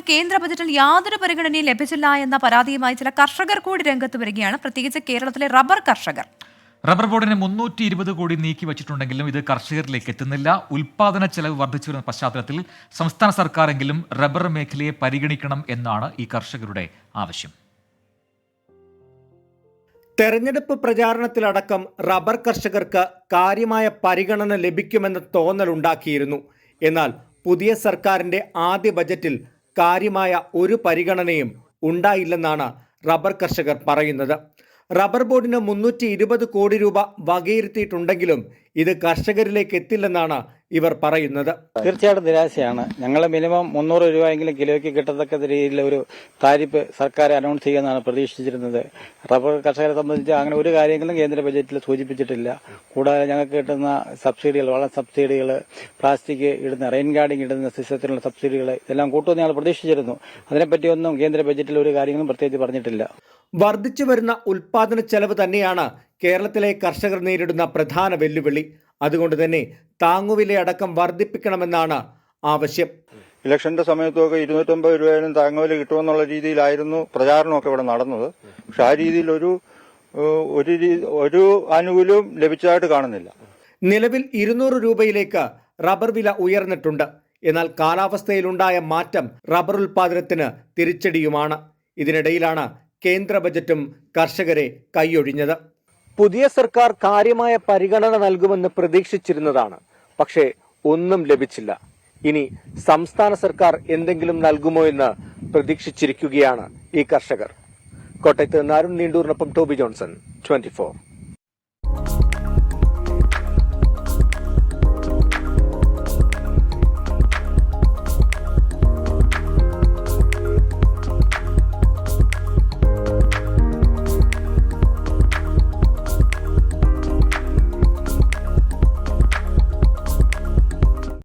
കേന്ദ്ര ബജറ്റിൽ യാതൊരു പരിഗണനയും ലഭിച്ചില്ല എന്ന പരാതിയുമായി ചില കർഷകർ കൂടി രംഗത്ത് വരികയാണ്, പ്രത്യേകിച്ച് കേരളത്തിലെ റബ്ബർ കർഷകർ. റബ്ബർ ബോർഡിന് 320 കോടി നീക്കി വച്ചിട്ടുണ്ടെങ്കിലും ഇത് കർഷകരിലേക്ക് എത്തുന്നില്ല. ഉൽപാദന ചെലവ് വർദ്ധിച്ചു വരുന്ന പശ്ചാത്തലത്തിൽ സംസ്ഥാന സർക്കാരെങ്കിലും റബ്ബർ മേഖലയെ പരിഗണിക്കണം എന്നാണ് ഈ കർഷകരുടെ ആവശ്യം. തെരഞ്ഞെടുപ്പ് പ്രചാരണത്തിലടക്കം റബ്ബർ കർഷകർക്ക് കാര്യമായ പരിഗണന ലഭിക്കുമെന്ന തോന്നലുണ്ടാക്കിയിരുന്നു. എന്നാൽ പുതിയ സർക്കാരിന്റെ ആദ്യ ബജറ്റിൽ കാര്യമായ ഒരു പരിഗണനയും ഉണ്ടായില്ലെന്നാണ് റബ്ബർ കർഷകർ പറയുന്നത്. റബ്ബർ ബോർഡിന് 320 കോടി രൂപ വകയിരുത്തിയിട്ടുണ്ടെങ്കിലും ഇത് കർഷകരിലേക്ക് എത്തില്ലെന്നാണ് ഇവർ പറയുന്നത്. തീർച്ചയായിട്ടും നിരാശയാണ്. ഞങ്ങൾ മിനിമം 300 രൂപയെങ്കിലും കിലോയ്ക്ക് കിട്ടത്തക്ക രീതിയിലുള്ള ഒരു താരിഫ് സർക്കാർ അനൗൺസ് ചെയ്യുമെന്നാണ് പ്രതീക്ഷിച്ചിരുന്നത്. റബ്ബർ കർഷകരെ സംബന്ധിച്ച് അങ്ങനെ ഒരു കാര്യങ്ങളും കേന്ദ്ര ബജറ്റിൽ സൂചിപ്പിച്ചിട്ടില്ല. കൂടാതെ ഞങ്ങൾക്ക് കിട്ടുന്ന സബ്സിഡികൾ, വളം സബ്സിഡികൾ, പ്ലാസ്റ്റിക് ഇടുന്ന റെയിൻ ഗാർഡിംഗ് ഇടുന്ന സിസ്റ്റത്തിനുള്ള സബ്സിഡികൾ ഇതെല്ലാം കൂട്ടുമെന്ന് ഞങ്ങൾ പ്രതീക്ഷിച്ചിരുന്നു. അതിനെപ്പറ്റിയൊന്നും കേന്ദ്ര ബജറ്റിൽ ഒരു കാര്യങ്ങളും പ്രത്യേകിച്ച് പറഞ്ഞിട്ടില്ല. വർദ്ധിച്ചു വരുന്ന ഉൽപാദന ചെലവ് തന്നെയാണ് കേരളത്തിലെ കർഷകർ നേരിടുന്ന പ്രധാന വെല്ലുവിളി. അതുകൊണ്ട് തന്നെ താങ്ങുവിലയടക്കം വർദ്ധിപ്പിക്കണമെന്നാണ് ആവശ്യം. ഇലക്ഷന്റെ സമയത്തൊക്കെ 250 രൂപയിലും താങ്ങുവില കിട്ടുമെന്നുള്ള രീതിയിലായിരുന്നു പ്രചാരണമൊക്കെ ഇവിടെ നടന്നത്. പക്ഷെ ആ രീതിയിൽ ഒരു ആനുകൂല്യവും ലഭിച്ചതായിട്ട് കാണുന്നില്ല. നിലവിൽ 200 രൂപയിലേക്ക് റബ്ബർ വില ഉയർന്നിട്ടുണ്ട്. എന്നാൽ കാലാവസ്ഥയിലുണ്ടായ മാറ്റം റബ്ബർ ഉൽപാദനത്തിന് തിരിച്ചടിയുമാണ്. ഇതിനിടയിലാണ് കേന്ദ്ര ബജറ്റും കർഷകരെ കൈയൊഴിഞ്ഞത്. പുതിയ സർക്കാർ കാര്യമായ പരിഗണന നൽകുമെന്ന് പ്രതീക്ഷിച്ചിരുന്നതാണ്. പക്ഷേ ഒന്നും ലഭിച്ചില്ല. ഇനി സംസ്ഥാന സർക്കാർ എന്തെങ്കിലും നൽകുമോ എന്ന് പ്രതീക്ഷിച്ചിരിക്കുകയാണ് ഈ കർഷകർ. കോട്ടയത്ത് നിന്ന് അരുൺ നീണ്ടൂരിനൊപ്പം ടോബി ജോൺസൺ, 24.